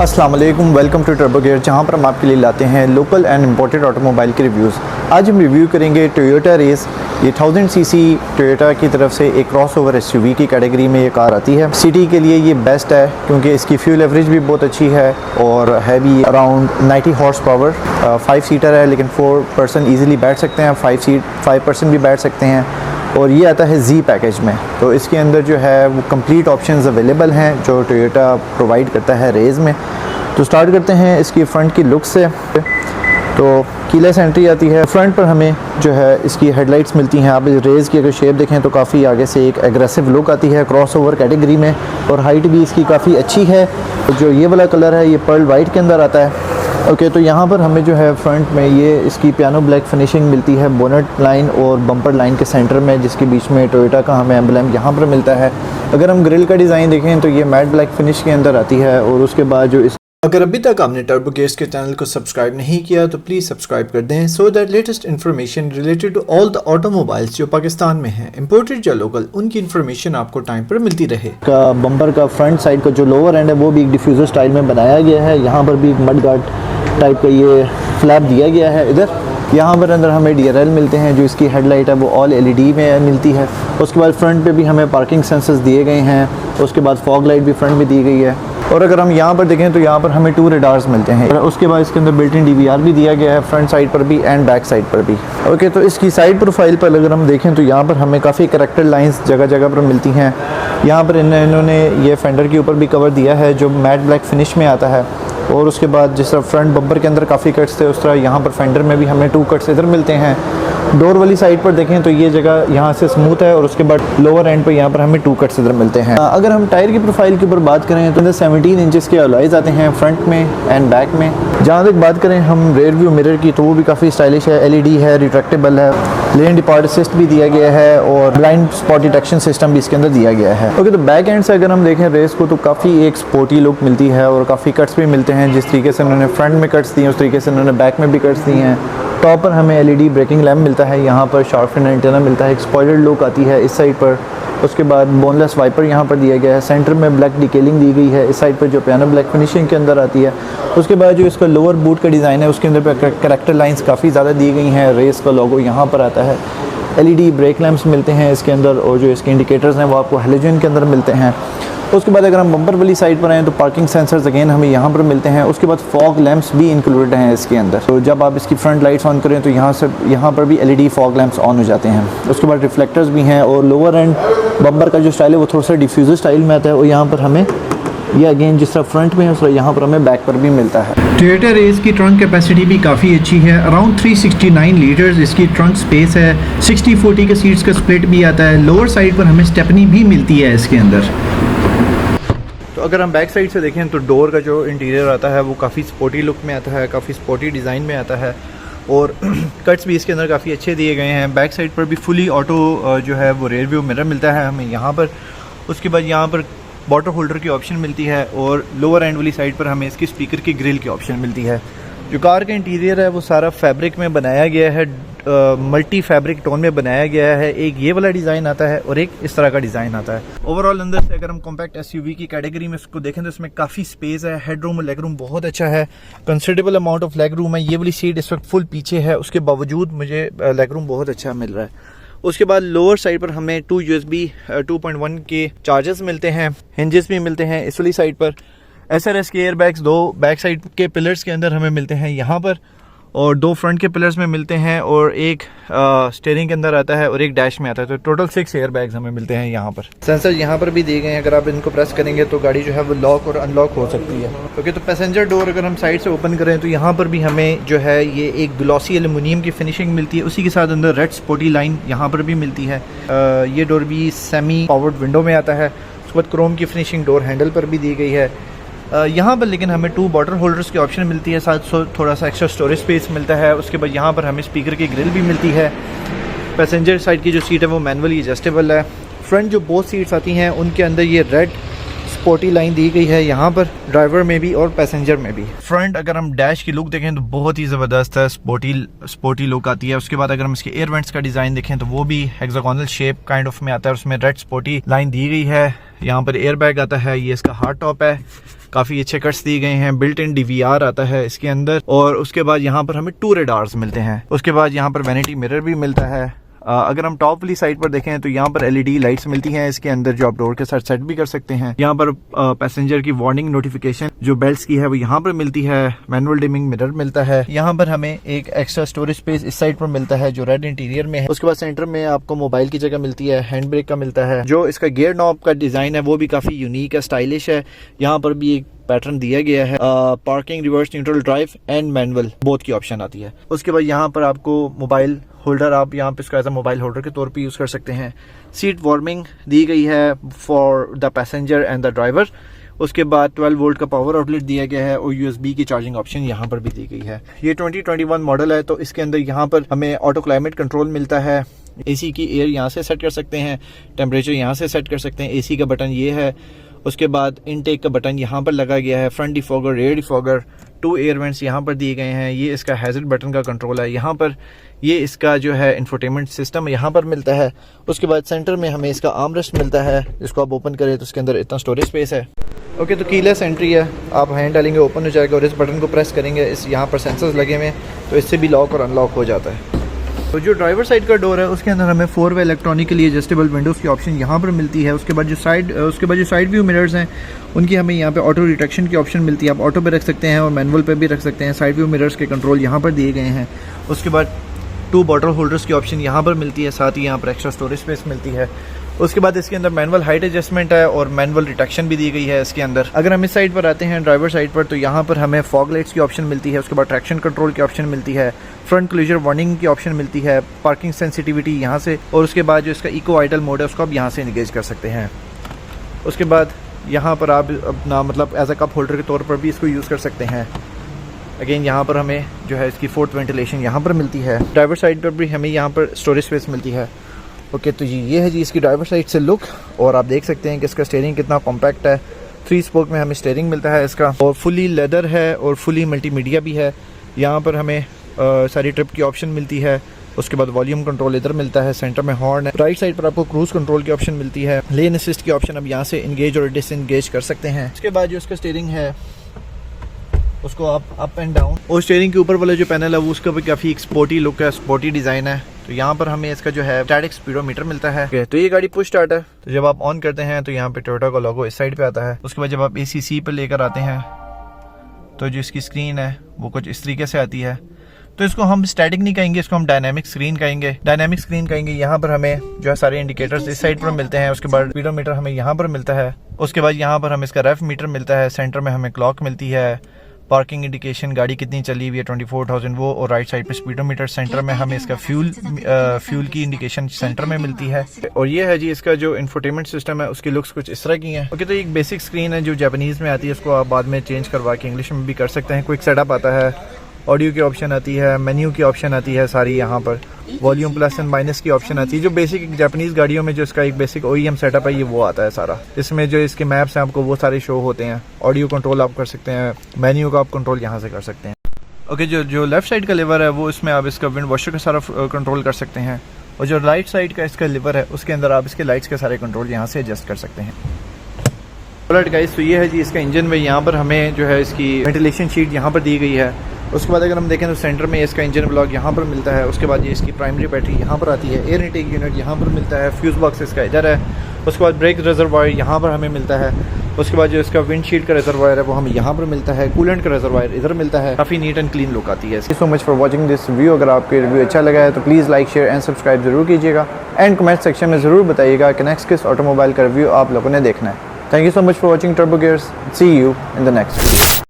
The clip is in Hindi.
अस्सलाम वालेकुम, वेलकम टू टर्बो गियर, जहाँ पर हम आपके लिए लाते हैं लोकल एंड इम्पोर्टेड ऑटोमोबाइल के रिव्यूज़। आज हम रिव्यू करेंगे टोयोटा रेस। ये 1000 सीसी टोयोटा की तरफ से एक क्रॉसओवर एसयूवी की कैटेगरी में ये कार आती है। सिटी के लिए ये बेस्ट है क्योंकि इसकी फ्यूल एवरेज भी बहुत अच्छी है और है भी अराउंड 90 हॉर्स पावर। 5 सीटर है लेकिन 4 पर्सन ईज़िली बैठ सकते हैं, 5 पर्सन भी बैठ सकते हैं। और ये आता है जी पैकेज में, तो इसके अंदर जो है वो कंप्लीट ऑप्शंस अवेलेबल हैं जो टोयोटा प्रोवाइड करता है रेस में। तो स्टार्ट करते हैं इसकी फ़्रंट की लुक से। तो कीलेस एंट्री आती है। फ्रंट पर हमें जो है इसकी हेडलाइट्स मिलती हैं। आप इस रेस की अगर शेप देखें तो काफ़ी आगे से एक एग्रेसिव लुक आती है क्रॉसओवर कैटेगरी में, और हाइट भी इसकी काफ़ी अच्छी है। जो ये वाला कलर है ये पर्ल वाइट के अंदर आता है। ओके, तो यहाँ पर हमें जो है फ्रंट में ये इसकी पियानो ब्लैक फिनिशिंग मिलती है बोनट लाइन और बम्पर लाइन के सेंटर में, जिसके बीच में टोयोटा का हमें एम्बलम यहाँ पर मिलता है। अगर हम ग्रिल का डिज़ाइन देखें तो ये मैट ब्लैक फिनिश के अंदर आती है। और उसके बाद जो अगर अभी तक आपने टर्बो गियर्स के चैनल को सब्सक्राइब नहीं किया तो प्लीज़ सब्सक्राइब कर दें, so that latest information related to all the automobiles जो पाकिस्तान में हैं, इंपोर्टेड या लोकल, उनकी इन्फॉर्मेशन आपको टाइम पर मिलती रहे। का बम्पर का फ्रंट साइड का जो लोअर एंड है वो भी एक डिफ्यूज़र स्टाइल में बनाया गया है। यहाँ पर भी एक मड गार्ड टाइप का ये फ्लैप दिया गया है। इधर यहाँ पर अंदर हमें DRL मिलते हैं। जो इसकी हेडलाइट है वो ऑल LED में मिलती है। उसके बाद फ्रंट पे भी हमें पार्किंग सेंसर्स दिए गए हैं। उसके बाद फॉग लाइट भी फ्रंट में दी गई है। और अगर हम यहाँ पर देखें तो यहाँ पर हमें 2 रेडार्स मिलते हैं। उसके बाद इसके अंदर बिल्ट इन DVR भी दिया गया है, फ्रंट साइड पर भी एंड बैक साइड पर भी। ओके, तो इसकी साइड प्रोफाइल पर अगर हम देखें तो यहाँ पर हमें काफ़ी करैक्टर लाइंस जगह जगह पर मिलती हैं। यहाँ पर इन्होंने ये फेंडर के ऊपर भी कवर दिया है जो मैट ब्लैक फिनिश में आता है। और उसके बाद जिस तरह फ्रंट बम्पर के अंदर काफ़ी कट्स थे, उस तरह यहाँ पर फेंडर में भी हमें 2 कट्स इधर मिलते हैं। डोर वाली साइड पर देखें तो ये जगह यहाँ से स्मूथ है, और उसके बाद लोअर एंड पर यहाँ पर हमें 2 कट्स इधर मिलते हैं। अगर हम टायर की प्रोफाइल के ऊपर बात करें तो 17 इंचेस के अलॉयज़ आते हैं फ्रंट में एंड बैक में। जहाँ तक बात करें हम रेयर व्यू मिरर की तो वो भी काफ़ी स्टाइलिश है, LED है, रिट्रैक्टेबल है, लेन डिपार्ट असिस्ट भी दिया गया है, और ब्लाइंड स्पॉट डिटेक्शन सिस्टम भी इसके अंदर दिया गया है। ओके, तो बैक एंड से अगर हम देखें रेस को तो काफ़ी एक स्पोर्टी लुक मिलती है और काफ़ी कट्स भी मिलते हैं। जिस तरीके से उन्होंने फ्रंट में कट्स दिए उस तरीके से उन्होंने बैक में भी कट्स दिए हैं। टॉप पर हमें LED ब्रेकिंग लैम्प मिलता है, यहाँ पर शार्प फिन एंटेना मिलता है, एक स्पॉइलर लुक आती है इस साइड पर। उसके बाद बोनलेस वाइपर यहाँ पर दिया गया है, सेंटर में ब्लैक डिटेलिंग दी गई है, इस साइड पर जो पियानो ब्लैक फिनिशिंग के अंदर आती है। उसके बाद जो इसका लोअर बूट का डिज़ाइन है उसके अंदर करैक्टर लाइंस काफ़ी ज़्यादा दी गई हैं। रेस का लोगो यहाँ पर आता है, LED ब्रेक लैम्प्स मिलते हैं इसके अंदर, और जो इसके इंडिकेटर्स हैं वो आपको हेलोजन के अंदर मिलते हैं। उसके बाद अगर हम बम्पर वाली साइड पर आएँ तो पार्किंग सेंसर्स अगेन हमें यहाँ पर मिलते हैं। उसके बाद फॉग लैंप्स भी इंक्लूडेड हैं इसके अंदर, तो जब आप इसकी फ्रंट लाइट्स ऑन करें तो यहाँ पर भी LED फॉग लैंप्स ऑन हो जाते हैं। उसके बाद रिफ्लेक्टर्स भी हैं, और लोअर एंड बम्पर का जो स्टाइल है वो थोड़ा सा डिफ्यूज़र स्टाइल में आता है। और यहाँ पर हमें ये अगेन जिस तरह फ्रंट में है उस तरह यहाँ पर हमें बैक पर भी मिलता है। टोयोटा रेस की ट्रंक कैपेसिटी भी काफ़ी अच्छी है, अराउंड 369 लीटर्स इसकी ट्रंक स्पेस है। 60-40 के सीट्स का स्प्लिट भी आता है। लोअर साइड पर हमें स्टेपनी भी मिलती है इसके अंदर। तो अगर हम बैक साइड से देखें तो डोर का जो इंटीरियर आता है वो काफ़ी स्पोर्टी लुक में आता है, काफ़ी स्पोर्टी डिज़ाइन में आता है, और कट्स भी इसके अंदर काफ़ी अच्छे दिए गए हैं। बैक साइड पर भी फुली ऑटो जो है वो रेयर व्यू मिरर मिलता है हमें यहाँ पर। उसके बाद यहाँ पर बॉटल होल्डर की ऑप्शन मिलती है, और लोअर एंड वाली साइड पर हमें इसकी स्पीकर की ग्रिल की ऑप्शन मिलती है। जो कार का इंटीरियर है वो सारा फैब्रिक में बनाया गया है, मल्टी फैब्रिक टोन में बनाया गया है। एक ये वाला डिज़ाइन आता है और एक इस तरह का डिज़ाइन आता है। ओवरऑल अंदर से अगर हम कॉम्पैक्ट SUV की कैटेगरी में इसको देखें तो इसमें काफ़ी स्पेस है, हेडरूम और लेग रूम बहुत अच्छा है, considerable amount of leg room है। ये वाली सीट इस वक्त फुल पीछे है, उसके बावजूद मुझे लेग रूम बहुत अच्छा मिल रहा है। उसके बाद लोअर साइड पर हमें 2 USB 2.1 के चार्जर्स मिलते हैं, हिंजेस भी मिलते हैं इस वाली साइड पर। SRS के एयरबैग्स 2 बैक साइड के पिलर्स के अंदर हमें मिलते हैं यहाँ पर, और 2 फ्रंट के पिलर्स में मिलते हैं, और एक स्टीयरिंग के अंदर आता है और एक डैश में आता है। तो टोटल 6 एयरबैग्स हमें मिलते हैं यहाँ पर। सेंसर यहाँ पर भी दिए गए हैं, अगर आप इनको प्रेस करेंगे तो गाड़ी जो है वो लॉक और अनलॉक हो सकती है। ओके, तो पैसेंजर डोर अगर हम साइड से ओपन करें तो यहाँ पर भी हमें जो है ये एक ग्लॉसी एल्युमिनियम की फिनिशिंग मिलती है, उसी के साथ अंदर रेड स्पोर्टी लाइन यहाँ पर भी मिलती है। ये डोर भी सेमी पावर्ड विंडो में आता है। उसके बाद क्रोम की फिनिशिंग डोर हैंडल पर भी दी गई है यहाँ पर, लेकिन हमें 2 बॉटल होल्डर्स की ऑप्शन मिलती है, साथ थोड़ा सा एक्स्ट्रा स्टोरेज स्पेस मिलता है। उसके बाद यहाँ पर हमें स्पीकर की ग्रिल भी मिलती है। पैसेंजर साइड की जो सीट है वो मैनुअली एडजस्टेबल है। फ्रंट जो बोथ सीट्स आती हैं उनके अंदर ये रेड स्पोर्टी लाइन दी गई है यहाँ पर, ड्राइवर में भी और पैसेंजर में भी। फ्रंट अगर हम डैश की लुक देखें तो बहुत ही ज़बरदस्त है, स्पोर्टी लुक आती है। उसके बाद अगर हम इसके एयर वेंट्स का डिज़ाइन देखें तो वो भी हेक्सागोनल शेप काइंड ऑफ में आता है, उसमें रेड स्पोर्टी लाइन दी गई है। यहाँ पर एयर बैग आता है, ये इसका हार्ड टॉप है। काफ़ी अच्छे कट्स दिए गए हैं, बिल्ट इन DVR आता है इसके अंदर। और उसके बाद यहाँ पर हमें 2 रेडार्स मिलते हैं। उसके बाद यहाँ पर वैनिटी मिरर भी मिलता है। अगर हम टॉप वाली साइड पर देखें तो यहाँ पर LED लाइट्स मिलती हैं इसके अंदर, जो आप डोर के साथ सेट भी कर सकते हैं। यहाँ पर पैसेंजर की वार्निंग नोटिफिकेशन जो बेल्ट्स की है वो यहाँ पर मिलती है। मैनुअल डिमिंग मिरर मिलता है। यहाँ पर हमें एक एक्स्ट्रा स्टोरेज स्पेस इस साइड पर मिलता है जो रेड इंटीरियर में है। उसके बाद सेंटर में आपको मोबाइल की जगह मिलती है, हैंड ब्रेक का मिलता है। जो इसका गियर नॉब का डिजाइन है वो भी काफी यूनिक है, स्टाइलिश है। यहाँ पर भी एक पैटर्न दिया गया है। Parking, reverse, neutral drive and manual both की ऑप्शन आती है। उसके बाद यहाँ पर आपको मोबाइल होल्डर, आप यहाँ पे इसका एज अ मोबाइल होल्डर के तौर पे यूज़ कर सकते हैं। सीट वार्मिंग दी गई है for the passenger and the driver. उसके बाद 12 वोल्ट का पावर आउटलेट दिया गया है और USB की चार्जिंग ऑप्शन यहाँ पर भी दी गई है। ये 2021 मॉडल है, तो इसके अंदर यहाँ पर हमें ऑटो क्लाइमेट कंट्रोल मिलता है। AC की एयर यहाँ से सेट कर सकते हैं, टेम्परेचर यहाँ से सेट कर सकते हैं। AC का बटन ये है। उसके बाद इनटेक का बटन यहाँ पर लगा गया है। Front defogger, rear defogger, 2 air vents यहाँ पर दिए गए हैं। ये इसका हैजर्ड बटन का कंट्रोल है यहाँ पर। ये इसका जो है इंफोटेनमेंट सिस्टम यहाँ पर मिलता है। उसके बाद सेंटर में हमें इसका आर्मरेस्ट मिलता है, जिसको आप ओपन करें तो उसके अंदर इतना स्टोरेज स्पेस है। ओके, तो कीलेस एंट्री है। आप हैंड डालेंगे ओपन हो जाएगा और इस बटन को प्रेस करेंगे, इस यहाँ पर सेंसर्स लगे हुए हैं तो इससे भी लॉक और अनलॉक हो जाता है। तो जो ड्राइवर साइड का डोर है उसके अंदर हमें 4 वे इलेक्ट्रॉनिकली एडजस्टेबल विंडोज़ की ऑप्शन यहाँ पर मिलती है। उसके बाद जो साइड व्यू मिरर्स हैं उनकी हमें यहाँ पे ऑटो डिटेक्शन की ऑप्शन मिलती है। आप ऑटो पे रख सकते हैं और मैनुअल पे भी रख सकते हैं। साइड व्यू मिरर्स के कंट्रोल यहाँ पर दिए गए हैं। उसके बाद 2 बॉटल होल्डर्स की ऑप्शन यहाँ पर मिलती है, साथ ही यहाँ पर एक्स्ट्रा स्टोरेज स्पेस मिलती है। उसके बाद इसके अंदर मैनुअल हाइट एडजस्टमेंट है और मैनुअल डिटेक्शन भी दी गई है इसके अंदर। अगर हम इस साइड पर आते हैं ड्राइवर साइड पर, तो यहाँ पर हमें फॉग लाइट्स की ऑप्शन मिलती है। उसके बाद ट्रैक्शन कंट्रोल की ऑप्शन मिलती है, फ्रंट क्लोजर वार्निंग की ऑप्शन मिलती है, पार्किंग सेंसिटिविटी यहाँ से, और उसके बाद जो इसका इको आइडल मोड है उसको आप यहाँ से इंगेज कर सकते हैं। उसके बाद यहाँ पर आप अपना मतलब एज अ कप होल्डर के तौर पर भी इसको यूज़ कर सकते हैं। अगेन यहाँ पर हमें जो है इसकी 4th वेंटिलेशन यहाँ पर मिलती है। ड्राइवर साइड पर भी हमें यहाँ पर स्टोरेज स्पेस मिलती है। ओके, तो जी ये है जी इसकी ड्राइवर साइड से लुक। और आप देख सकते हैं कि इसका स्टीयरिंग कितना कॉम्पैक्ट है। 3 स्पोक में हमें स्टीयरिंग मिलता है इसका, और फुली लेदर है और फुली मल्टीमीडिया भी है। यहाँ पर हमें सारी ट्रिप की ऑप्शन मिलती है। उसके बाद वॉल्यूम कंट्रोल इधर मिलता है, सेंटर में हॉर्न है। राइट साइड पर आपको क्रूज कंट्रोल की ऑप्शन मिलती है। लेन असिस्ट की ऑप्शन अब यहाँ से इंगेज और डिसएंगेज कर सकते हैं। उसके बाद जो इसका स्टीयरिंग है उसको आप अप एंड डाउन, और स्टीयरिंग के ऊपर वाला जो पैनल है वो उसका भी काफ़ी एक स्पोर्टी लुक है, स्पोर्टी डिज़ाइन है। तो यहाँ पर हमें इसका जो है स्टैटिक स्पीडोमीटर मिलता है। तो ये गाड़ी पुश स्टार्ट है, तो जब आप ऑन करते हैं तो यहाँ पे टोयोटा का लोगो इस साइड पे आता है। उसके बाद जब आप ACC पर लेकर आते हैं तो जो इसकी स्क्रीन है वो कुछ इस तरीके से आती है। तो इसको हम स्टैटिक नहीं कहेंगे, इसको हम डायनामिक स्क्रीन कहेंगे। डायनामिक स्क्रीन कहेंगे। यहाँ पर हमें जो है सारे इंडिकेटर्स इस साइड पर मिलते हैं। उसके बाद स्पीडोमीटर हमें यहाँ पर मिलता है। उसके बाद यहाँ पर हमें इसका रेफ मीटर मिलता है। सेंटर में हमें क्लॉक मिलती है, पार्किंग इंडिकेशन, गाड़ी कितनी चली हुई है 24,000 वो, और राइट साइड पे स्पीडोमीटर। सेंटर में हमें इसका फ्यूल की इंडिकेशन सेंटर में मिलती है। और ये है जी इसका जो इंफोटेनमेंट सिस्टम है, उसकी लुक्स कुछ इस तरह की हैं। ओके, तो एक बेसिक स्क्रीन है जो जापानीज़ में आती है, उसको आप बाद में चेंज करवा के इंग्लिश में भी कर सकते हैं। क्विक सेटअप आता है, ऑडियो की ऑप्शन आती है, मेन्यू की ऑप्शन आती है सारी। यहाँ पर वॉल्यूम प्लस एंड माइनस की ऑप्शन आती है। जो बेसिक जापानीज़ गाड़ियों में जो इसका एक बेसिक OEM सेटअप है ये वो आता है सारा। इसमें जो इसके मैप्स हैं आपको वो सारे शो होते हैं। ऑडियो कंट्रोल आप कर सकते हैं, मेन्यू का आप कंट्रोल यहाँ से कर सकते हैं। ओके, जो लेफ्ट साइड का लिवर है वो इसमें आप इसका विंड वॉशर का सारा कंट्रोल कर सकते हैं, और जो राइट साइड का इसका लिवर है उसके अंदर आप इसके लाइट्स के सारे कंट्रोल यहाँ से एडजस्ट कर सकते हैं। ऑलराइट गाइस, तो ये है जी इसका इंजन में। यहाँ पर हमें जो है इसकी वेंटिलेशन शीट यहाँ पर दी गई है। उसके बाद अगर हम देखें तो सेंटर में इसका इंजन ब्लॉक यहाँ पर मिलता है। उसके बाद ये इसकी प्राइमरी बैटरी यहाँ पर आती है। एयर इनटेक यूनिट यहाँ पर मिलता है। फ्यूज़ बॉक्स इसका इधर है। उसके बाद ब्रेक रिजर्वायर यहाँ पर हमें मिलता है। उसके बाद जो इसका विंडशील्ड का रिजर्वायर है वो हमें यहाँ पर मिलता है। कूलेंट का रिजर्वायर इधर मिलता है। काफ़ी नीट एंड क्लीन लुक आती है। So much for watching this review. अगर आपको रिव्यू अच्छा लगा है तो please like, share and subscribe जरूर कीजिएगा, एंड कमेंट सेक्शन में ज़रूर बताइएगा कि नेक्स्ट किस ऑटोमोबाइल का रिव्यू आप लोगों ने देखना है। Thank you so much for watching Turbo Gears. See you in the next video.